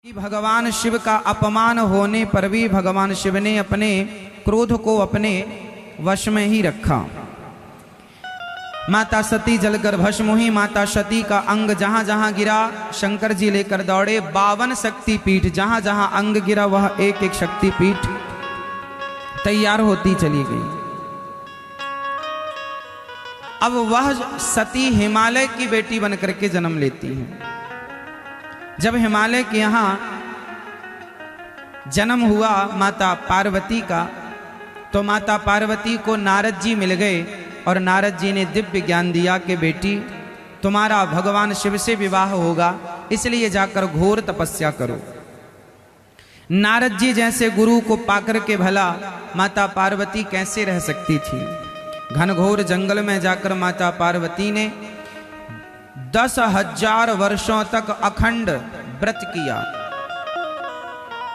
भगवान शिव का अपमान होने पर भी भगवान शिव ने अपने क्रोध को अपने वश में ही रखा। माता सती जलकर भस्म हुई। माता सती का अंग जहां जहां गिरा शंकर जी लेकर दौड़े। 52 शक्तिपीठ, जहां जहां अंग गिरा वह एक एक शक्तिपीठ तैयार होती चली गई। अब वह सती हिमालय की बेटी बनकर के जन्म लेती है। जब हिमालय के यहाँ जन्म हुआ माता पार्वती का, तो माता पार्वती को नारद जी मिल गए और नारद जी ने दिव्य ज्ञान दिया कि बेटी तुम्हारा भगवान शिव से विवाह होगा, इसलिए जाकर घोर तपस्या करो। नारद जी जैसे गुरु को पाकर के भला माता पार्वती कैसे रह सकती थी। घनघोर जंगल में जाकर माता पार्वती ने 10,000 वर्षों तक अखंड व्रत किया।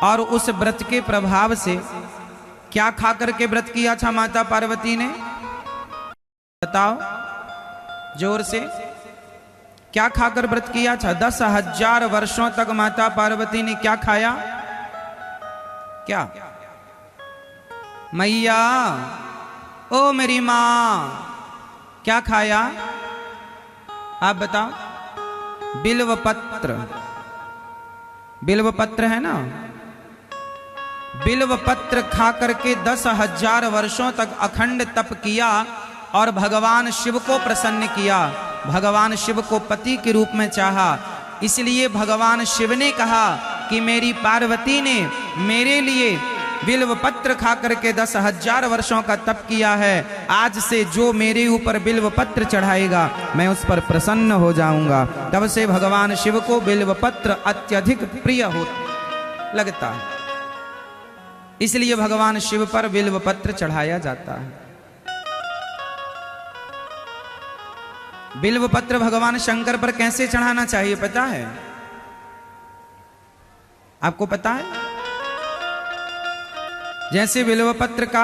और उस व्रत के प्रभाव से क्या खाकर के व्रत किया था माता पार्वती ने? बताओ जोर से, क्या खाकर व्रत किया था? 10,000 वर्षों तक माता पार्वती ने क्या खाया? क्या? मैया ओ मेरी मां, क्या खाया? आप बताओ। बिल्व पत्र, बिल्व पत्र है ना, बिल्व पत्र खा करके 10,000 वर्षों तक अखंड तप किया और भगवान शिव को प्रसन्न किया। भगवान शिव को पति के रूप में चाहा। इसलिए भगवान शिव ने कहा कि मेरी पार्वती ने मेरे लिए बिल्व पत्र खा करके 10,000 वर्षों का तप किया है। आज से जो मेरे ऊपर बिल्व पत्र चढ़ाएगा मैं उस पर प्रसन्न हो जाऊंगा। तब से भगवान शिव को बिल्व पत्र अत्यधिक प्रिय हो लगता है, इसलिए भगवान शिव पर बिल्व पत्र चढ़ाया जाता है। बिल्व पत्र भगवान शंकर पर कैसे चढ़ाना चाहिए पता है? आपको पता है? जैसे बिल्व पत्र का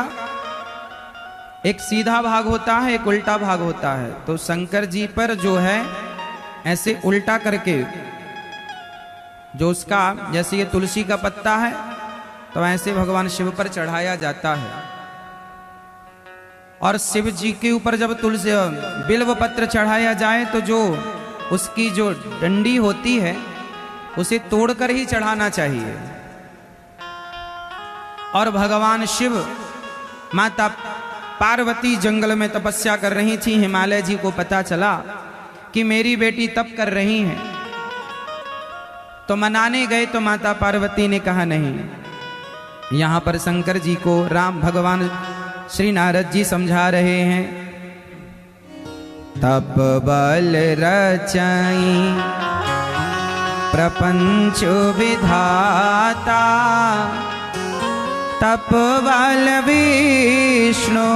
एक सीधा भाग होता है, एक उल्टा भाग होता है, तो शंकर जी पर जो है ऐसे उल्टा करके, जो उसका जैसे ये तुलसी का पत्ता है तो ऐसे भगवान शिव पर चढ़ाया जाता है। और शिव जी के ऊपर जब तुलसी बिल्व पत्र चढ़ाया जाए तो जो उसकी जो डंडी होती है उसे तोड़कर ही चढ़ाना चाहिए। और भगवान शिव माता पार्वती जंगल में तपस्या कर रही थी। हिमालय जी को पता चला कि मेरी बेटी तप कर रही है, तो मनाने गए तो माता पार्वती ने कहा नहीं। यहां पर शंकर जी को राम भगवान श्री नारद जी समझा रहे हैं। तप बल रचाई प्रपंच विधाता, तप बल विष्णु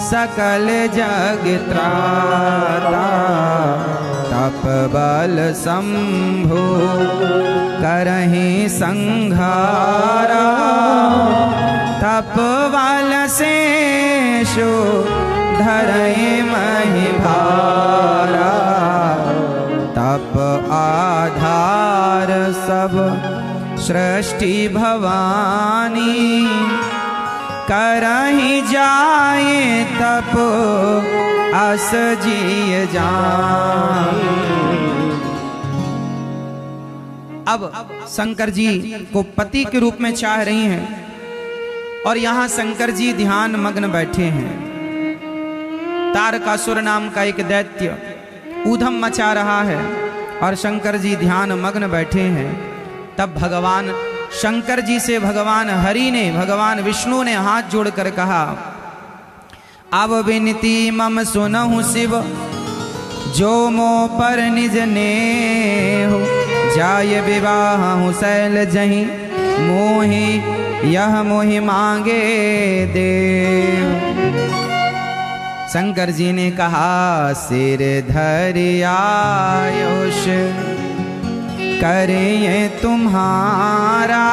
सकल जग त्राता, तप बल शंभु करहि संहारा, तप बल शेषु धरहि महि भारा, तप आधार सब सृष्टि भवानी, करहि जाए तप अस जिय जान। अब शंकर जी को पति के रूप में चाह रही हैं और यहां शंकर जी ध्यान मग्न बैठे हैं। तारकासुर नाम का एक दैत्य ऊधम मचा रहा है और शंकर जी ध्यान मग्न बैठे हैं। तब भगवान शंकर जी से भगवान हरि ने, भगवान विष्णु ने हाथ जोड़कर कहा, अब विनती मम सुनहु शिव, जो मो पर निज नेहु, जाय विवाह शैल जहि, मोहि यह मोहि मांगे देव। शंकर जी ने कहा, सिर धरि आयुष करिए तुम्हारा,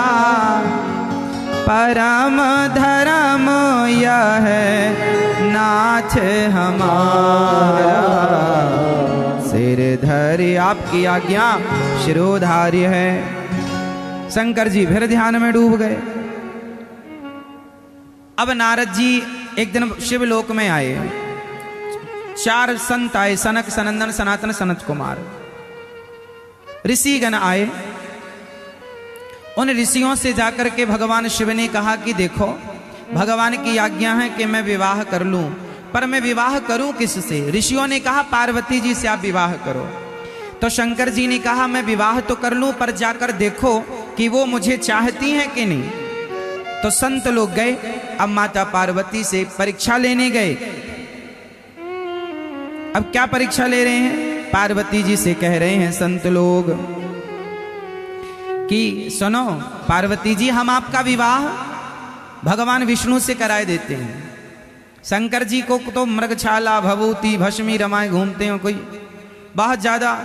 परम धर्म यह नाथ हमारा। सिर धरि आपकी आज्ञा शिरोधार्य है, शंकर जी फिर ध्यान में डूब गए। अब नारद जी एक दिन शिवलोक में आए। 4 संत आए, सनक, सनंदन, सनातन, सनत कुमार, ऋषिगण आए। उन ऋषियों से जाकर के भगवान शिव ने कहा कि देखो, भगवान की आज्ञा है कि मैं विवाह कर लूं, पर मैं विवाह करूं किससे? ऋषियों ने कहा पार्वती जी से आप विवाह करो। तो शंकर जी ने कहा मैं विवाह तो कर लूं, पर जाकर देखो कि वो मुझे चाहती हैं कि नहीं। तो संत लोग गए, अब माता पार्वती से परीक्षा लेने गए। अब क्या परीक्षा ले रहे हैं? पार्वती जी से कह रहे हैं संत लोग कि सुनो पार्वती जी, हम आपका विवाह भगवान विष्णु से कराए देते हैं। शंकर जी को तो मृगछाला, भभूति, भस्मी रमाए घूमते हो, कोई बहुत ज्यादा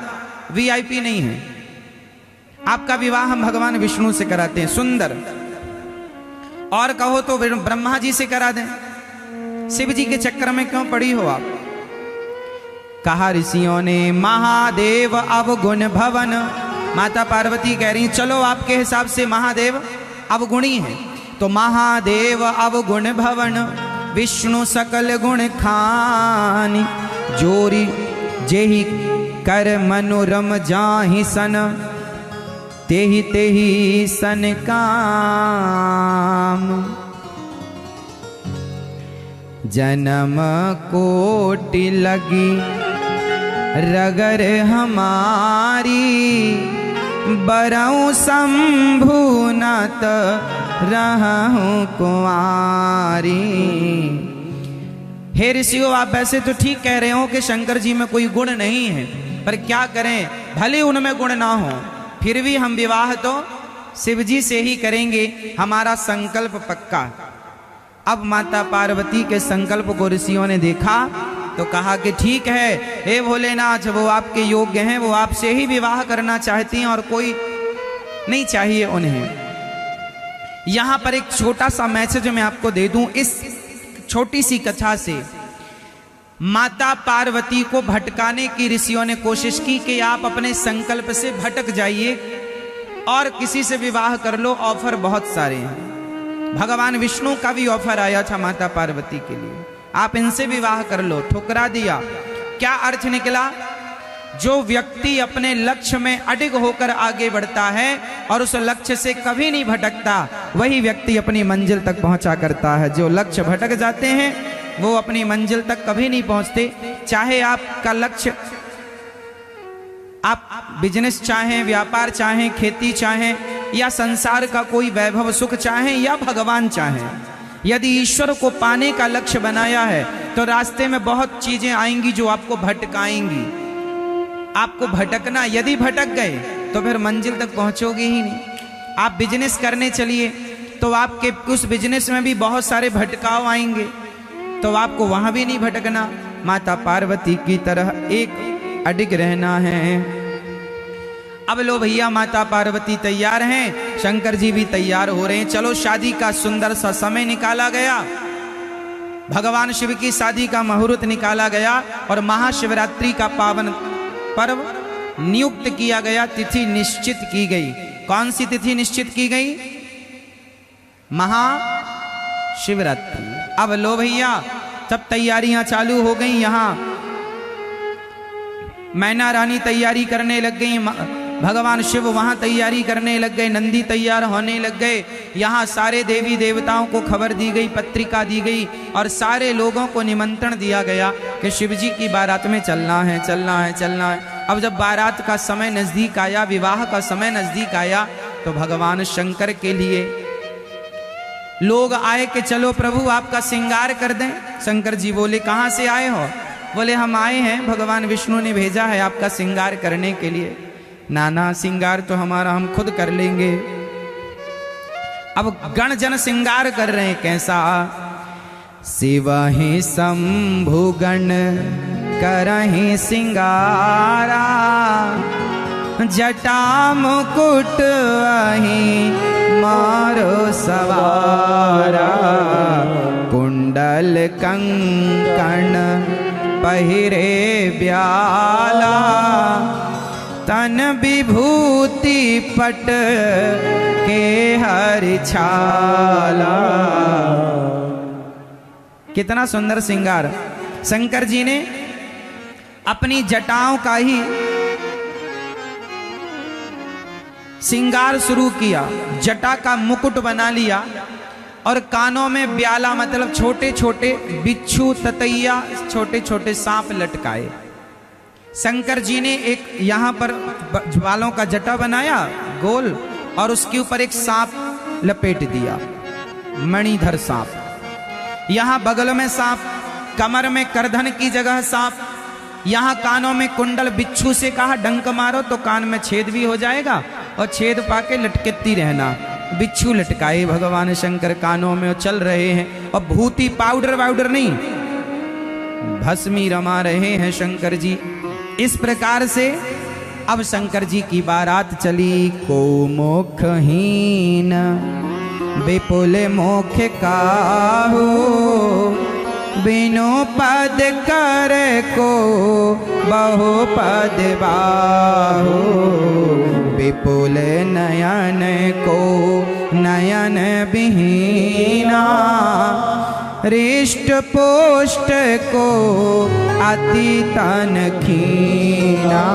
वीआईपी नहीं है। आपका विवाह हम भगवान विष्णु से कराते हैं, सुंदर, और कहो तो ब्रह्मा जी से करा दें। शिव जी के चक्कर में क्यों पड़ी हो आप? कहा ऋषियों ने महादेव अवगुण भवन। माता पार्वती कह रही चलो आपके हिसाब से महादेव अवगुणी है, तो महादेव अवगुण भवन, विष्णु सकल गुण खानी, जोरी जेहि कर मनोरम जाहि सन, तेहि तेहि सन काम। जन्म कोटि लगी रगर हमारी, बरऊं शंभु नत रहूं कुंवारी। हे ऋषियों, आप वैसे तो ठीक कह रहे हो कि शंकर जी में कोई गुण नहीं है, पर क्या करें, भले उनमें गुण ना हो, फिर भी हम विवाह तो शिव जी से ही करेंगे, हमारा संकल्प पक्का। अब माता पार्वती के संकल्प को ऋषियों ने देखा तो कहा कि ठीक है, हे भोलेनाथ, वो आपके योग्य हैं, वो आपसे ही विवाह करना चाहती हैं और कोई नहीं चाहिए उन्हें। यहां पर एक छोटा सा मैसेज मैं आपको दे दूं इस छोटी सी कथा से। माता पार्वती को भटकाने की ऋषियों ने कोशिश की कि आप अपने संकल्प से भटक जाइए और किसी से विवाह कर लो, ऑफर बहुत सारे हैं। भगवान विष्णु का भी ऑफर आया था माता पार्वती के लिए, आप इनसे विवाह कर लो, ठुकरा दिया। क्या अर्थ निकला? जो व्यक्ति अपने लक्ष्य में अडिग होकर आगे बढ़ता है और उस लक्ष्य से कभी नहीं भटकता, वही व्यक्ति अपनी मंजिल तक पहुंचा करता है। जो लक्ष्य भटक जाते हैं वो अपनी मंजिल तक कभी नहीं पहुंचते। चाहे आपका लक्ष्य, आप बिजनेस चाहें, व्यापार चाहें, खेती चाहें, या संसार का कोई वैभव सुख चाहें, या भगवान चाहें, यदि ईश्वर को पाने का लक्ष्य बनाया है तो रास्ते में बहुत चीजें आएंगी जो आपको भटकाएंगी। आपको भटकना, यदि भटक गए तो फिर मंजिल तक पहुंचोगे ही नहीं। आप बिजनेस करने चलिए तो आपके उस बिजनेस में भी बहुत सारे भटकाव आएंगे, तो आपको वहां भी नहीं भटकना, माता पार्वती की तरह एक अडिग रहना है। अब लो भैया, माता पार्वती तैयार हैं, शंकर जी भी तैयार हो रहे हैं। चलो शादी का सुंदर सा समय निकाला गया, भगवान शिव की शादी का मुहूर्त निकाला गया और महाशिवरात्रि का पावन पर्व नियुक्त किया गया, तिथि निश्चित की गई। कौन सी तिथि निश्चित की गई? महाशिवरात्रि। अब लो भैया, सब तैयारियां चालू हो गई। यहां मैना रानी तैयारी करने लग गई, भगवान शिव वहां तैयारी करने लग गए, नंदी तैयार होने लग गए। यहाँ सारे देवी देवताओं को खबर दी गई, पत्रिका दी गई और सारे लोगों को निमंत्रण दिया गया कि शिव जी की बारात में चलना है, चलना है, चलना है। अब जब बारात का समय नजदीक आया, विवाह का समय नजदीक आया, तो भगवान शंकर के लिए लोग आए कि चलो प्रभु आपका श्रृंगार कर दें। शंकर जी बोले कहाँ से आए हो? बोले हम आए हैं, भगवान विष्णु ने भेजा है आपका श्रृंगार करने के लिए। नाना, श्रृंगार तो हमारा हम खुद कर लेंगे। अब गण जन श्रृंगार कर रहे हैं, कैसा? शिव ही शंभु गण करहि श्रृंगारा, जटा मुकुट अहि मारो सवारा, कुंडल कंकण पहिरे ब्याला, तन विभूति पट के हरि छाला। कितना सुंदर श्रृंगार। शंकर जी ने अपनी जटाओं का ही श्रृंगार शुरू किया, जटा का मुकुट बना लिया और कानों में ब्याला मतलब छोटे छोटे बिच्छू ततैया छोटे छोटे सांप लटकाए। शंकर जी ने एक यहां पर बालों का जटा बनाया गोल और उसके ऊपर एक सांप लपेट दिया, मणिधर सांप। यहां बगल में सांप, कमर में करधन की जगह सांप, यहां कानों में कुंडल। बिच्छू से कहा डंक मारो तो कान में छेद भी हो जाएगा और छेद पाके लटकती रहना। बिच्छू लटकाए भगवान शंकर कानों में चल रहे हैं और भूति पाउडर वाउडर नहीं, भस्मी रमा रहे हैं शंकर जी। इस प्रकार से अब शंकर जी की बारात चली। को मोखहीन विपुल मोख काहू, बिनु पद कर को बहु पद बाहु। विपुल नयन को नयन विहीना, हृष्ट पुष्ट को अति तन खीना।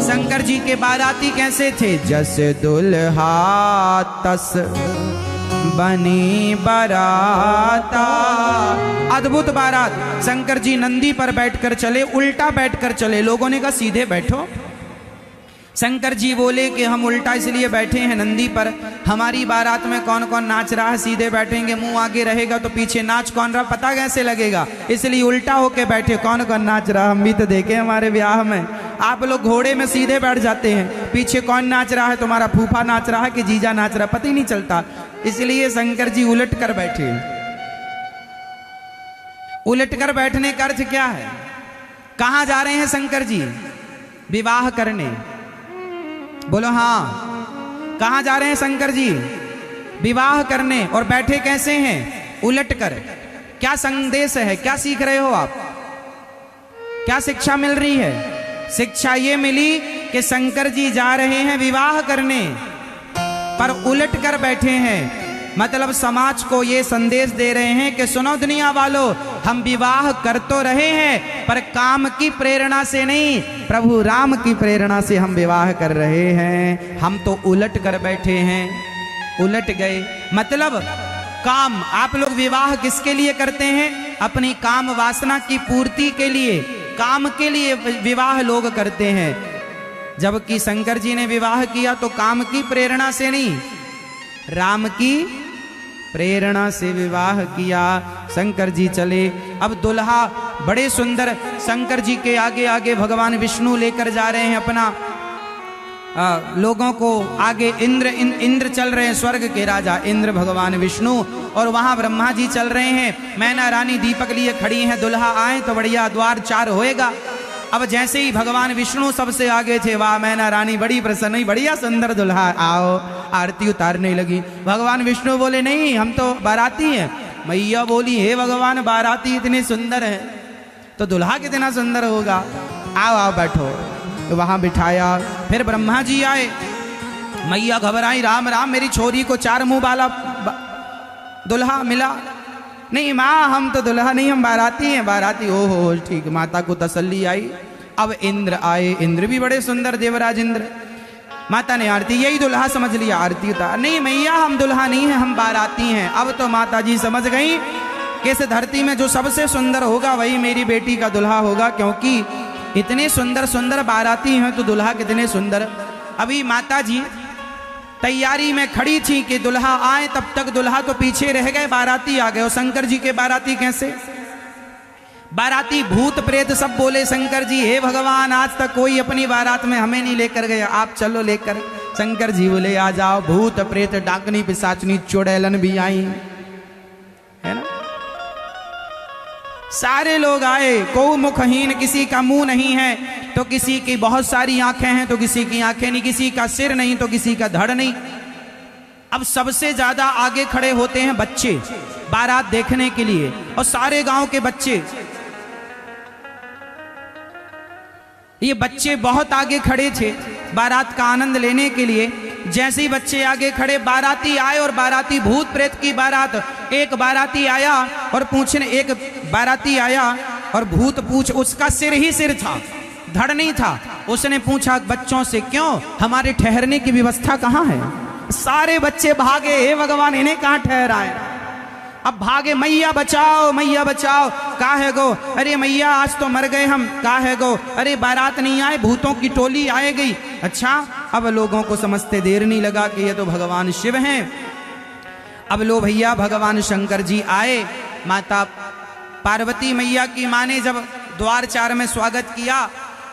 शंकर जी के बाराती कैसे थे? जस दुल्हा तस बनी बाराता। अद्भुत बारात। शंकर जी नंदी पर बैठकर चले, उल्टा बैठकर चले। लोगों ने कहा सीधे बैठो। शंकर जी बोले कि हम उल्टा इसलिए बैठे हैं नंदी पर, हमारी बारात में कौन कौन नाच रहा है, सीधे बैठेंगे मुंह आगे रहेगा तो पीछे नाच कौन रहा पता कैसे लगेगा, इसलिए उल्टा होके बैठे। कौन कौन नाच रहा हम भी तो देखे हमारे ब्याह में। आप लोग घोड़े में सीधे बैठ जाते हैं, पीछे कौन नाच रहा है, तुम्हारा फूफा नाच रहा है कि जीजा नाच रहा है, पता ही नहीं चलता। इसलिए शंकर जी उलट कर बैठे। उलट कर बैठने का अर्थ क्या है? कहां जा रहे हैं शंकर जी? विवाह करने। बोलो हाँ। कहां जा रहे हैं शंकर जी? विवाह करने। और बैठे कैसे हैं? उलट कर। क्या संदेश है? क्या सीख रहे हो आप? क्या शिक्षा मिल रही है? शिक्षा ये मिली कि शंकर जी जा रहे हैं विवाह करने पर उलट कर बैठे हैं। मतलब समाज को ये संदेश दे रहे हैं कि सुनो दुनिया वालों, हम विवाह कर तो रहे हैं पर काम की प्रेरणा से नहीं, प्रभु राम की प्रेरणा से हम विवाह कर रहे हैं। हम तो उलट कर बैठे हैं। उलट गए मतलब काम। आप लोग विवाह किसके लिए करते हैं? अपनी काम वासना की पूर्ति के लिए, काम के लिए विवाह लोग करते हैं। जबकि शंकर जी ने विवाह किया तो काम की प्रेरणा से नहीं, राम की प्रेरणा से विवाह किया। शंकर जी चले। अब दुल्हा बड़े सुंदर शंकर जी के आगे आगे भगवान विष्णु लेकर जा रहे हैं अपना लोगों को आगे। इंद्र चल रहे हैं, स्वर्ग के राजा इंद्र भगवान विष्णु, और वहां ब्रह्मा जी चल रहे हैं। मैना रानी दीपक लिए खड़ी हैं, दुल्हा आए तो बढ़िया द्वार चार होएगा। अब जैसे ही भगवान विष्णु सबसे आगे थे, वाह मैना रानी बड़ी प्रसन्न हुई, बढ़िया सुंदर दुल्हा, आओ। आरती उतारने लगी। भगवान विष्णु बोले नहीं हम तो बाराती हैं। मैया बोली हे भगवान बाराती इतने सुंदर है तो दुल्हा कितना सुंदर होगा, आओ आओ बैठो। तो वहां बिठाया। फिर ब्रह्मा जी आए। मैया घबराई, राम राम मेरी छोरी को चार मुंह वाला दुल्हा मिला। नहीं माँ हम तो दुल्हा नहीं, हम बाराती हैं। बाराती, ओहो ठीक। माता को तसल्ली आई। अब इंद्र आए। इंद्र भी बड़े सुंदर, देवराज इंद्र। माता ने आरती, यही दुल्हा समझ लिया, आरती उतार। नहीं मैया हम दुल्हा नहीं हैं, हम बाराती हैं। अब तो माता जी समझ गई कि इस धरती में जो सबसे सुंदर होगा वही मेरी बेटी का दुल्हा होगा, क्योंकि इतने सुंदर सुंदर बाराती हैं तो दुल्हा कितने सुंदर। अभी माता जी तैयारी में खड़ी थी कि दुल्हा आए, तब तक दुल्हा तो पीछे रह गए, बाराती आ गए। और शंकर जी के बाराती कैसे? बाराती भूत प्रेत सब बोले शंकर जी हे भगवान आज तक कोई अपनी बारात में हमें नहीं लेकर गया, आप चलो लेकर। शंकर जी बोले आ जाओ। भूत प्रेत डाकनी पिशाचनी चुड़ैलन भी आई, है ना। सारे लोग आए। को मुखहीन, किसी का मुंह नहीं है तो किसी की बहुत सारी आंखें हैं तो किसी की आंखें नहीं, किसी का सिर नहीं तो किसी का धड़ नहीं। अब सबसे ज्यादा आगे खड़े होते हैं बच्चे बारात देखने के लिए, और सारे गांव के बच्चे, ये बच्चे बहुत आगे खड़े थे बारात का आनंद लेने के लिए। जैसे ही बच्चे आगे खड़े, बाराती आए और बाराती भूत प्रेत की बारात। एक बाराती आया और एक बाराती आया और भूत पूछ, उसका सिर ही सिर था, धड़ नहीं था। उसने पूछा बच्चों से, क्यों, हमारे ठहरने की व्यवस्था कहाँ है? सारे बच्चे भागे, हे भगवान इन्हें कहाँ ठहराए। अब भागे, मैया बचाओ, मैया बचाओ। काहे गो? अरे मैया आज तो मर गए हम। काहे गो? अरे बारात नहीं आए, भूतों की टोली आए गई। अच्छा, अब लोगों को समझते देर नहीं लगा कि ये तो भगवान शिव हैं। अब लो भैया, भगवान शंकर जी आए। माता पार्वती मैया की माँ ने जब द्वार चार में स्वागत किया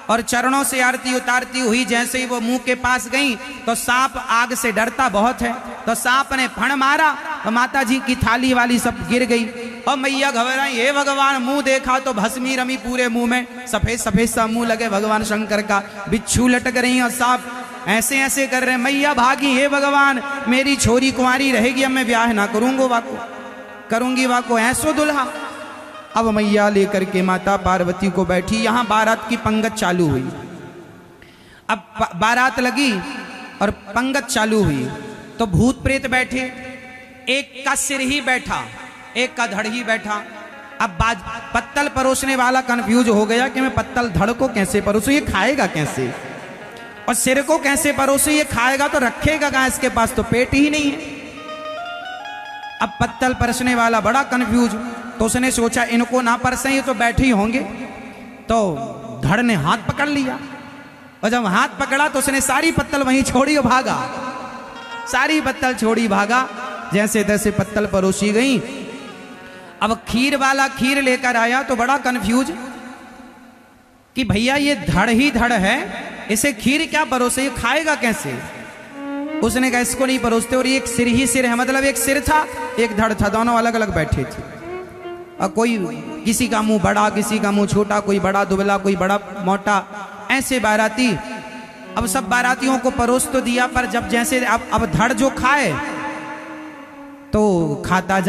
और चरणों से आरती उतारती हुई जैसे ही वो मुंह के पास गई तो सांप आग से डरता बहुत है, तो सांप ने फण मारा तो माता जी की थाली वाली सब गिर गई और मैया घबराई, हे भगवान, मुंह देखा तो भस्मी रमी पूरे मुंह में, सफेद सफेद सा मुंह लगे भगवान शंकर का, बिच्छू लटक रही और सांप ऐसे ऐसे कर रहे। मैया भागी, हे भगवान मेरी छोरी कुंवारी रहेगी, अब मैं ब्याह ना करूंगी वाको ऐसो दुल्हा। अब मैया लेकर के माता पार्वती को बैठी, यहां बारात की पंगत चालू हुई। अब बारात लगी और पंगत चालू हुई तो भूत प्रेत बैठे, एक का सिर ही बैठा, एक का धड़ ही बैठा। अब पत्तल परोसने वाला कंफ्यूज हो गया कि मैं पत्तल धड़ को कैसे परोसूं, ये खाएगा कैसे, और सिर को कैसे परोसूं, ये खाएगा तो रखेगा कहां, इसके पास तो पेट ही नहीं है। अब पत्तल परसने वाला बड़ा कंफ्यूज, तो उसने सोचा इनको ना परसें, ये तो बैठे ही होंगे। तो धड़ ने हाथ पकड़ लिया और जब हाथ पकड़ा तो उसने सारी पत्तल वहीं छोड़ी और भागा, सारी पत्तल छोड़ी भागा। जैसे तैसे पत्तल परोसी गई। अब खीर वाला खीर लेकर आया तो बड़ा कंफ्यूज कि भैया ये धड़ ही धड़ है, इसे खीर क्या परोसे, ये खाएगा कैसे। उसने कहा इसको नहीं परोसते, और ये एक सिर ही सिर है, मतलब एक सिर था एक धड़ था, दोनों अलग अलग बैठे थे। और कोई किसी का मुंह बड़ा, किसी का मुंह छोटा, कोई बड़ा दुबला, कोई बड़ा मोटा, ऐसे बाराती। अब सब बारातियों को परोस तो दिया, पर जब जैसे अब धड़ जो खाए तो खाता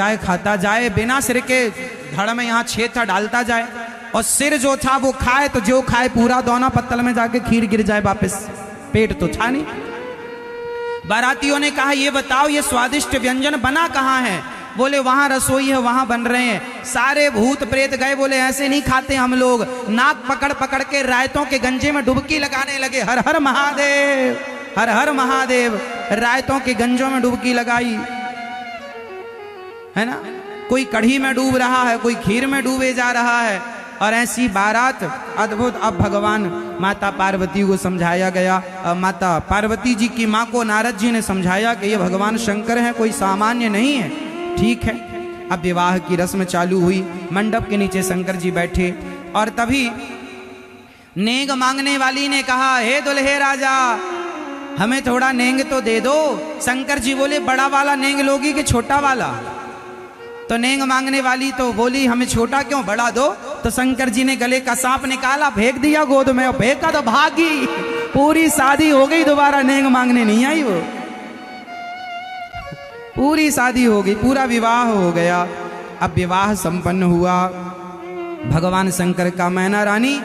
जाए, बिना सिर के धड़ में यहाँ छेद था डालता जाए, और सिर जो था वो खाए तो जो खाए पूरा दोनों पत्तल में जाके खीर गिर जाए वापस, पेट तो था नहीं। बारातियों ने कहा ये बताओ ये स्वादिष्ट व्यंजन बना कहाँ है? बोले वहां रसोई है, वहां बन रहे हैं। सारे भूत प्रेत गए, बोले ऐसे नहीं खाते हम लोग। नाक पकड़ पकड़ के रायतों के गंजे में डुबकी लगाने लगे, हर हर महादेव, हर हर महादेव। रायतों के गंजों में डुबकी लगाई है ना, कोई कढ़ी में डूब रहा है, कोई खीर में डूबे जा रहा है, और ऐसी बारात अद्भुत। अब भगवान माता पार्वती को समझाया गया, माता पार्वती जी की माँ को नारद जी ने समझाया कि ये भगवान शंकर हैं, कोई सामान्य नहीं है। ठीक है, अब विवाह की रस्म चालू हुई। मंडप के नीचे शंकर जी बैठे और तभी नेंग मांगने वाली ने कहा, हे दुल्हे राजा हमें थोड़ा नेंग तो दे दो। शंकर जी बोले बड़ा वाला नेंग लोगी कि छोटा वाला? तो नेंग मांगने वाली तो बोली हमें छोटा क्यों, बड़ा दो। तो शंकर जी ने गले का सांप निकाला, फेंक दिया गोद में, और फेंका तो भागी। पूरी शादी हो गई, दोबारा नेंग मांगने नहीं आई वो, पूरी शादी हो गई, पूरा विवाह हो गया। अब विवाह संपन्न हुआ भगवान शंकर का। मैना रानी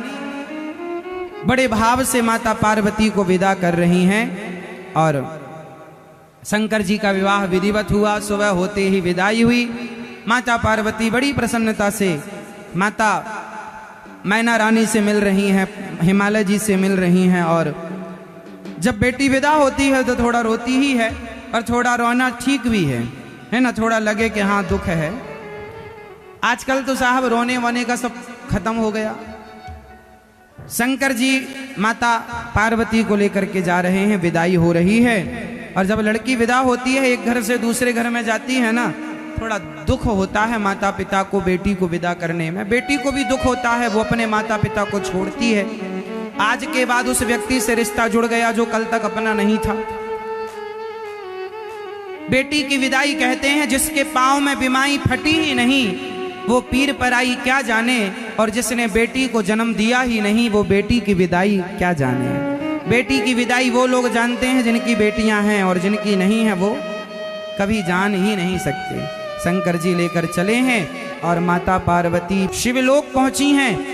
बड़े भाव से माता पार्वती को विदा कर रही हैं और शंकर जी का विवाह विधिवत हुआ। सुबह होते ही विदाई हुई। माता पार्वती बड़ी प्रसन्नता से माता मैना रानी से मिल रही हैं, हिमालय जी से मिल रही हैं। और जब बेटी विदा होती है तो थोड़ा रोती ही है, और थोड़ा रोना ठीक भी है ना, थोड़ा लगे कि हाँ दुख है। आजकल तो साहब रोने वोने का सब खत्म हो गया। शंकर जी माता पार्वती को लेकर के जा रहे हैं, विदाई हो रही है। और जब लड़की विदा होती है, एक घर से दूसरे घर में जाती है ना, थोड़ा दुख होता है माता पिता को बेटी को विदा करने में। बेटी को भी दुख होता है, वो अपने माता पिता को छोड़ती है। आज के बाद उस व्यक्ति से रिश्ता जुड़ गया जो कल तक अपना नहीं था। बेटी की विदाई कहते हैं जिसके पांव में बिमाई फटी ही नहीं वो पीर पर आई क्या जाने, और जिसने बेटी को जन्म दिया ही नहीं वो बेटी की विदाई क्या जाने। बेटी की विदाई वो लोग जानते हैं जिनकी बेटियां हैं, और जिनकी नहीं है वो कभी जान ही नहीं सकते। शंकर जी लेकर चले हैं और माता पार्वती शिवलोक पहुंची हैं।